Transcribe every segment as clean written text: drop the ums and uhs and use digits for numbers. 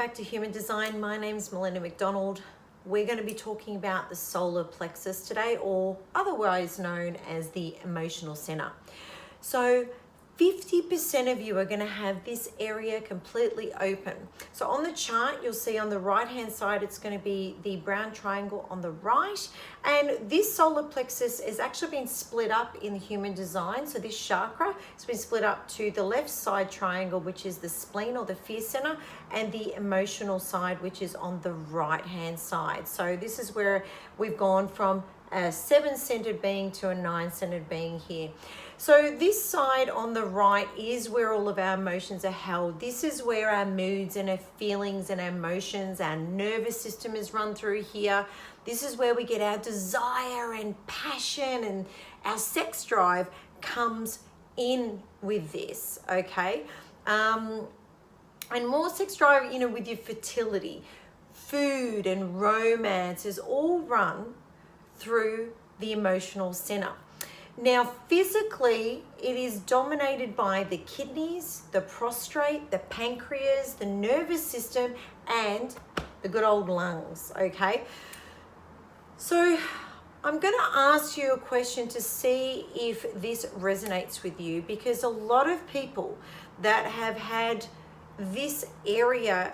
back to Human Design. My name's Melina Macdonald. We're going to be talking about the solar plexus today, or otherwise known as the emotional center. So 50% of you are going to have this area completely open. So on the chart, you'll see on the right hand side, it's going to be the brown triangle on the right. And this solar plexus has actually been split up in the human design. So this chakra has been split up to the left side triangle, which is the spleen or the fear center, and the emotional side, which is on the right hand side. So this is where we've gone from a 7-centered being to a 9-centered being here. So this side on the right is where all of our emotions are held. This is where our moods and our feelings and our emotions, our nervous system is run through here. This is where we get our desire and passion, and our sex drive comes in with this, okay? And more sex drive, with your fertility, food and romance is all run through the emotional center. Now, physically, it is dominated by the kidneys, the prostate, the pancreas, the nervous system, and the good old lungs, okay? So I'm going to ask you a question to see if this resonates with you, because a lot of people that have had this area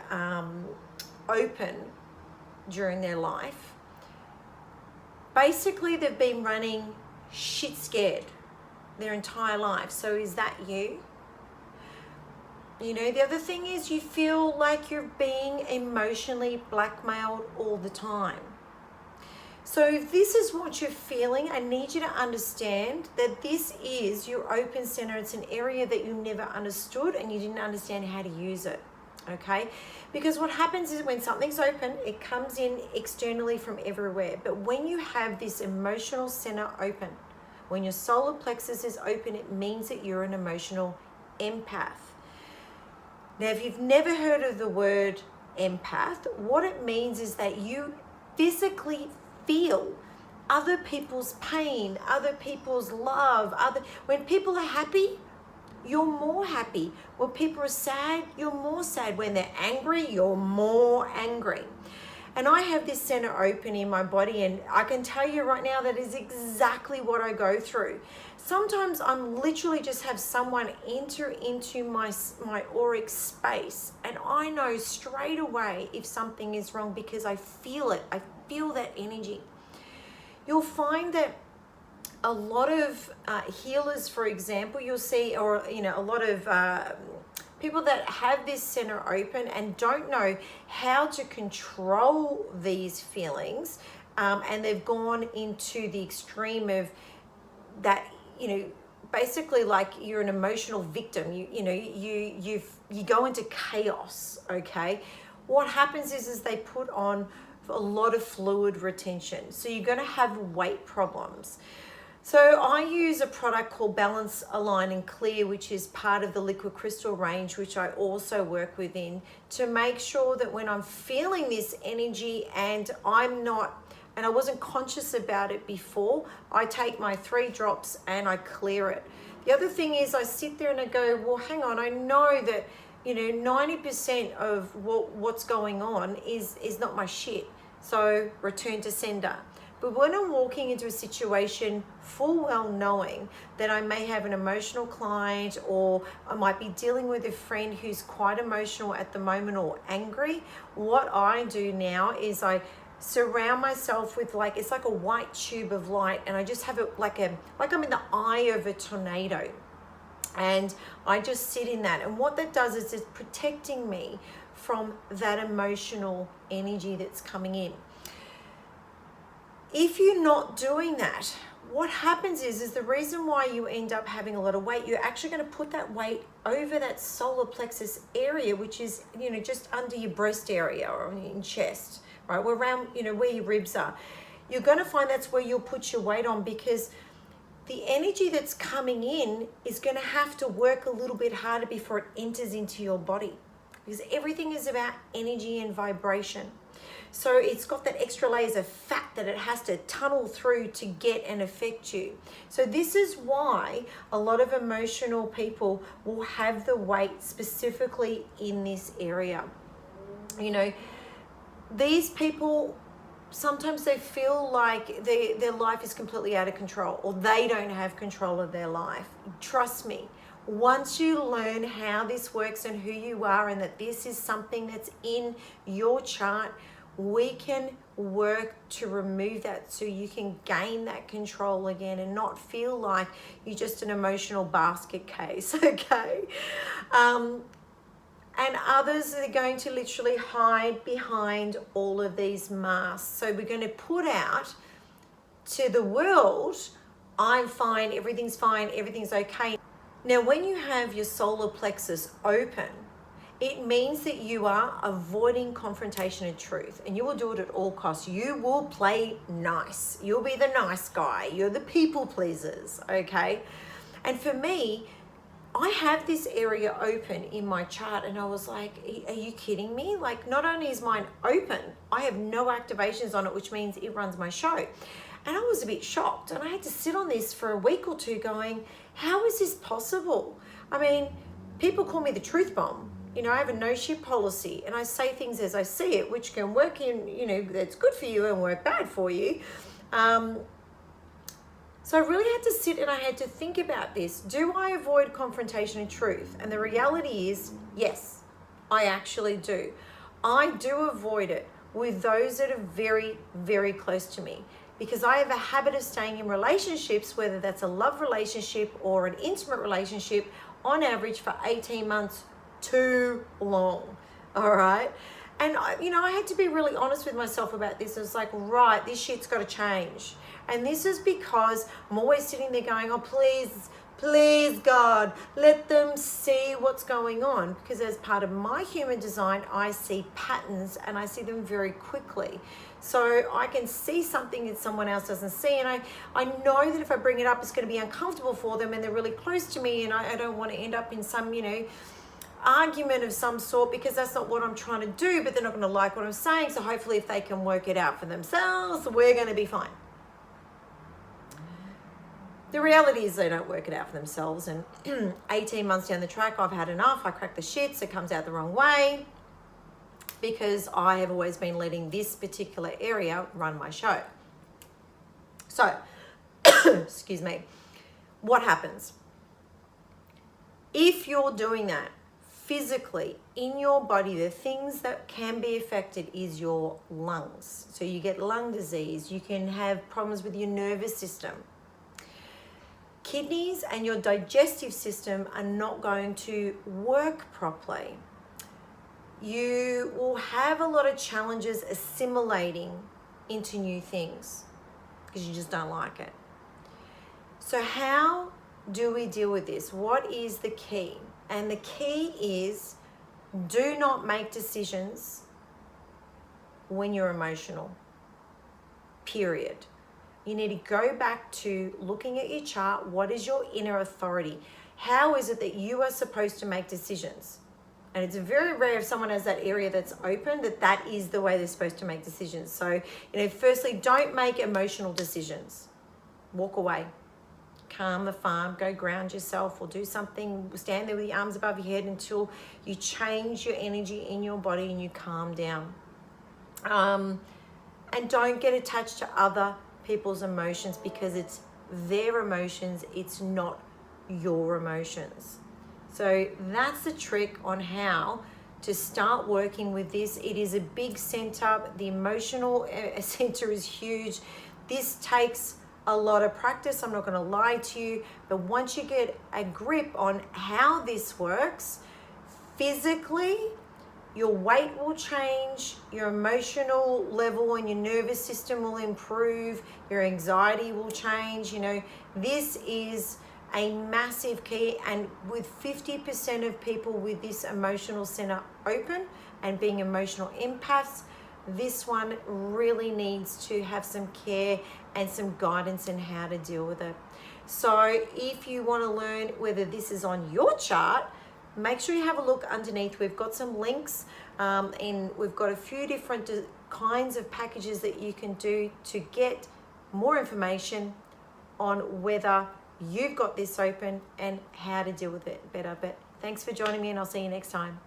open during their life, basically they've been running shit scared their entire life. So is that you? The other thing is you feel like you're being emotionally blackmailed all the time. So if this is what you're feeling, I need you to understand that this is your open center. It's an area that you never understood and you didn't understand how to use it. Okay, because what happens is when something's open, it comes in externally from everywhere. But when you have this emotional center open, when your solar plexus is open, it means that you're an emotional empath. Now, if you've never heard of the word empath, what it means is that you physically feel other people's pain, other people's love, when people are happy, you're more happy. When people are sad, you're more sad. When they're angry, you're more angry. And I have this center open in my body, and I can tell you right now that is exactly what I go through. Sometimes I'm literally just have someone enter into my auric space, and I know straight away if something is wrong because I feel it. I feel that energy. You'll find that a lot of healers, for example, you'll see, or a lot of people that have this center open and don't know how to control these feelings, and they've gone into the extreme of that, basically like you're an emotional victim. You go into chaos. Okay, what happens is they put on a lot of fluid retention, so you're going to have weight problems. So I use a product called Balance, Align and Clear, which is part of the liquid crystal range, which I also work within, to make sure that when I'm feeling this energy and I wasn't conscious about it before, I take my 3 drops and I clear it. The other thing is I sit there and I go, well, hang on, I know that 90% of what's going on is not my shit. So return to sender. But when I'm walking into a situation full well knowing that I may have an emotional client, or I might be dealing with a friend who's quite emotional at the moment or angry, what I do now is I surround myself with it's like a white tube of light, and I just have it like I'm in the eye of a tornado. And I just sit in that. And what that does is it's protecting me from that emotional energy that's coming in. If you're not doing that, what happens is the reason why you end up having a lot of weight, you're actually going to put that weight over that solar plexus area, which is, just under your breast area or in your chest, right? Around, where your ribs are. You're going to find that's where you'll put your weight on, because the energy that's coming in is going to have to work a little bit harder before it enters into your body, because everything is about energy and vibration. So it's got that extra layers of fat that it has to tunnel through to get and affect you. So this is why a lot of emotional people will have the weight specifically in this area. You know, these people, sometimes they feel like their life is completely out of control, or they don't have control of their life. Trust me, once you learn how this works and who you are, and that this is something that's in your chart, we can work to remove that so you can gain that control again and not feel like you're just an emotional basket case, okay? And others are going to literally hide behind all of these masks. So we're going to put out to the world, I'm fine, everything's okay. Now, when you have your solar plexus open, it means that you are avoiding confrontation and truth, and you will do it at all costs. You will play nice. You'll be the nice guy. You're the people pleasers, okay? And for me, I have this area open in my chart, and I was like, are you kidding me? Like, not only is mine open, I have no activations on it, which means it runs my show. And I was a bit shocked, and I had to sit on this for a week or two going, how is this possible? I mean, people call me the truth bomb. You know, I have a no shit policy, and I say things as I see it, which can work in, you know, that's good for you and work bad for you. So I really had to sit and I had to think about this. Do I avoid confrontation and truth? And the reality is, yes, I actually do. I do avoid it with those that are very, very close to me, because I have a habit of staying in relationships, whether that's a love relationship or an intimate relationship, on average for 18 months too long, all right? And, you know, I had to be really honest with myself about this. I was like, right, this shit's got to change. And this is because I'm always sitting there going, oh, please, God, let them see what's going on. Because as part of my human design, I see patterns, and I see them very quickly. So I can see something that someone else doesn't see. And I know that if I bring it up, it's going to be uncomfortable for them, and they're really close to me, and I don't want to end up in some, you know, argument of some sort, because that's not what I'm trying to do, but they're not going to like what I'm saying. So hopefully if they can work it out for themselves, we're going to be fine. The reality is they don't work it out for themselves, and 18 months down the track, I've had enough. I crack the shits, it comes out the wrong way, because I have always been letting this particular area run my show. So, excuse me, what happens? If you're doing that physically in your body, the things that can be affected is your lungs. So you get lung disease, you can have problems with your nervous system. Kidneys and your digestive system are not going to work properly. You will have a lot of challenges assimilating into new things because you just don't like it. So how do we deal with this? What is the key? And the key is, do not make decisions when you're emotional, period. You need to go back to looking at your chart. What is your inner authority? How is it that you are supposed to make decisions? And it's very rare if someone has that area that's open, that is the way they're supposed to make decisions. So, you know, firstly, don't make emotional decisions. Walk away. Calm the farm, go ground yourself, or do something, stand there with your arms above your head until you change your energy in your body and you calm down. And don't get attached to other people's emotions, because it's their emotions, it's not your emotions. So that's the trick on how to start working with this. It is a big center. The emotional center is huge. This takes a lot of practice, I'm not going to lie to you, but once you get a grip on how this works physically, your weight will change, your emotional level and your nervous system will improve, your anxiety will change. You know, this is a massive key, and with 50% of people with this emotional center open and being emotional empaths, this one really needs to have some care and some guidance in how to deal with it. So if you want to learn whether this is on your chart, make sure you have a look underneath. We've got some links, and we've got a few different kinds of packages that you can do to get more information on whether you've got this open and how to deal with it better. But thanks for joining me, and I'll see you next time.